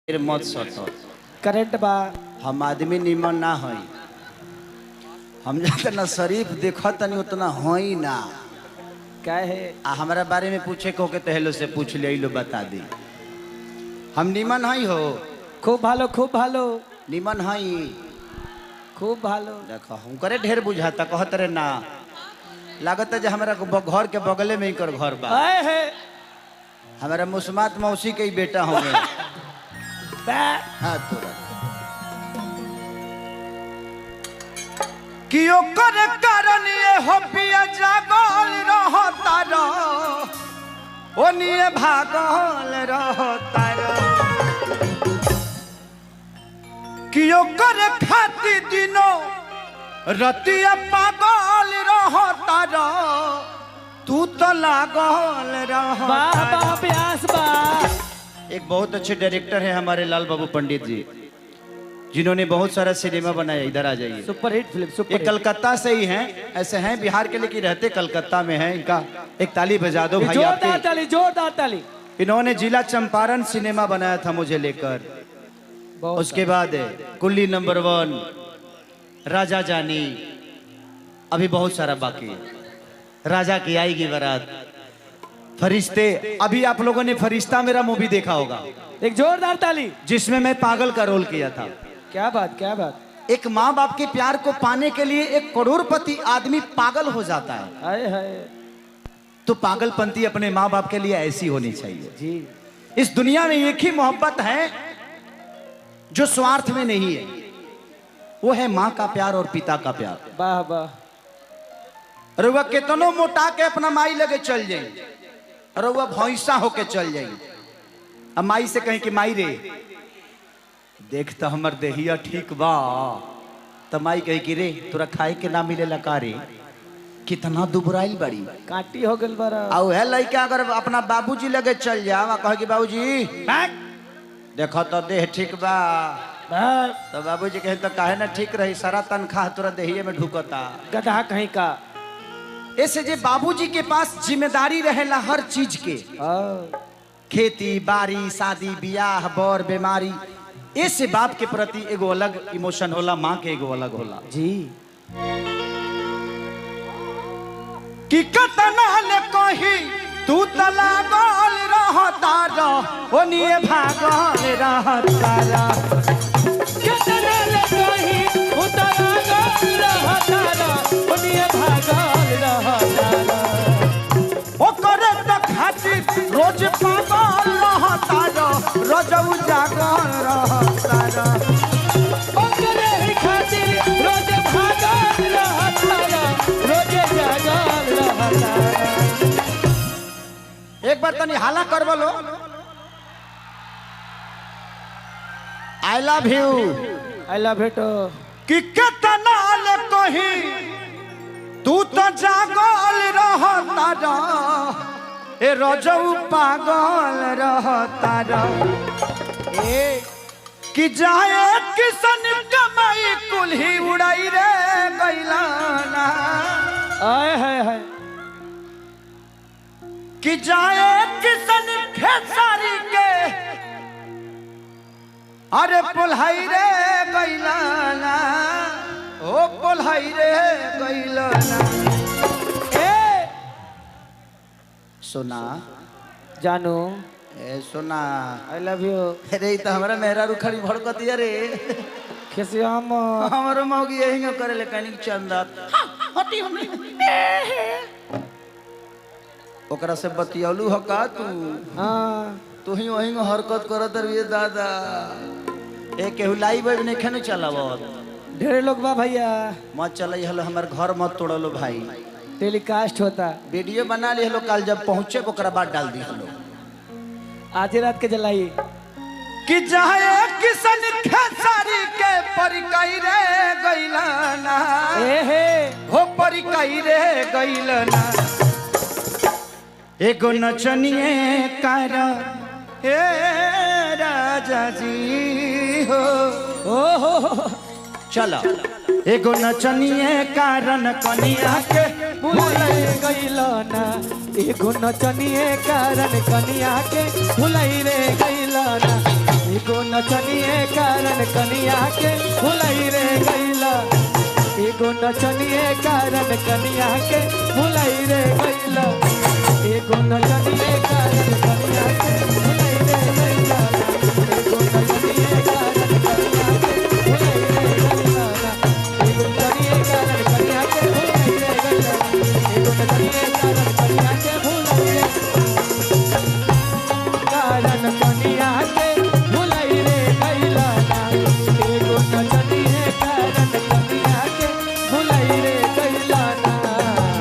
मत सटो करेक्ट बा। हम आदमी निमन ना हई, हम जितना शरीफ देखा तनी उतना हई ना। क्या है हमारा बारे में पूछे को के तहलो से पूछ ले लो बता दी हम निमन हई हो। खूब भालो खूब भालो निमन हई खूब भालो। देखो हम करे ढेर बुझाता कहत रे ना लागत है हमारा घर के बगले में ही कर घर बा। है हमारा मुस्मात मौसी के ही बेटा होंगे। हाँ तोरा कियो करे कारण ये हो पिया जागल रहता रो ओ निये भागल रहता रो कियो करे खाती दिनो रतिया पागल रहता रो तू तो लागल रह। वाह प्यास बा। एक बहुत अच्छे डायरेक्टर हैं हमारे लाल बाबू पंडित जी, जिन्होंने बहुत सारा सिनेमा बनाया। इधर आ जाइए। Super hit film super. ये कलकत्ता से ही हैं, ऐसे हैं बिहार के लेकिन रहते कलकत्ता में हैं। इनका एक ताली बजा दो भाई। जोरदार ताली जोरदार ताली। इन्होंने जिला चंपारण सिनेमा बनाया था मुझे लेकर। उसके बाद कुल्ली नंबर 1, राजा जानी, अभी बहुत सारा बाकी। राजा की आएगी बारात, फरिश्ते। अभी आप लोगों ने फरिश्ता मेरा मूवी देखा होगा, एक जोरदार ताली, जिसमें मैं पागल का रोल किया था। क्या बात क्या बात। एक माँ बाप के प्यार को पाने के लिए एक करोड़पति आदमी पागल हो जाता है। हाय हाय। तो पागलपंती अपने माँ बाप के लिए ऐसी होनी चाहिए जी। इस दुनिया में एक ही मोहब्बत है जो स्वार्थ में नहीं है, वो है माँ का प्यार और पिता का प्यार। वाह वाह। अरे वह कितनों मोटा के अपना माई लगे चल जाए, अरे वह भैंसा होके चल जाए। अब माई से कहें कि माई रे देख तो हमर देहिया ठीक बा, तो माई कही कि रे तोरा खाए के ना मिले लका रे, कितना दुबराइल बड़ी काटी हो गल बरा। और है लड़का अगर अपना बाबूजी लगे चल जा कहे कि बाबूजी देखो तो देह ठीक बा, तो बाबूजी कहे तो काहे ना ठीक रही, सारा तनख्वाह तोरा देहिए में ढुकता। गधा कहीं का। ऐसे जे बाबूजी के पास जिम्मेदारी रहेला हर चीज के, खेती बाड़ी शादी ब्याह बर बीमारी, ऐसे बाप के प्रति एगो अलग इमोशन होला, माँ के एगो अलग होला जी। कि कतना ले कही तू त लागल रहता रह ओ निये भागल रहता रह। कतना ले कही तू त लागल रहता रह ओ निये भागल रहता रह। ओ करे त खातिर रोज पागल रहता रह, रोज उजागर रहता रह। ओ करे ही खातिर रोज भागल रहता रह, रोज जागल रहता रह। एक बार तनी हाला कर बोलो I love you. I love you. कि कितना ले कही तू तो जागल रहता रह, ए रोजऊ पागल रहता रह। ए कि जाए किसन कमाई कुल्ही उड़ाई रे गैलाना, आए हाय हाय। कि जाए किसन खेसारी के अरे पुल्हाई रे गैलाना, ओ पुल्हाई रे गैलाना। ए सुना जानू ए सुना आई लव यू। अरे तो हमारा मेहरा रुखड़ी भड़कती रे खेसियाम हमारो मौगी यही करे ले कनी चंदा हटी हम ओकरा से बतियौलू हो का तू। हाँ तू ही वही हरकत करत रहिए दादा। ए केहू लाइव वेब नहीं खेने चलावत, ढेर लोग बा भैया। मत चलई हलो, हमर घर मत तोड़लो भाई। टेलीकास्ट होता, वीडियो बना ली हलो, कल जब पहुंचे ओकरा बाद डाल दी हलो। आज रात के जलाई। कि जाए किसन खेसारी के परिकई रे गइलाना, ए हे हो परिकई रे गइलाना। एगो नचनिए कर हे राजा जी हो। ओ चलो एगो नचनिए कारण कनिया के भुलाई गइलाना, एगो नचनिए कारण कनिया के भुलाई रे गइलाना। एगो नचनिए कारण कनिया के भुलाई रे गईला एगो नचनिए कारण कनिया के भुलाई रे गईला एगो नचनिए कारण कनिया के भुलाई रे गईला एगो नचनिए कारण कनिया के भुलाई रे गईला एगो नचनिए कारण कनिया के भुलाई रे गईला एगो नचनिए कारण कनिया के भुलाई रे कारण कनिया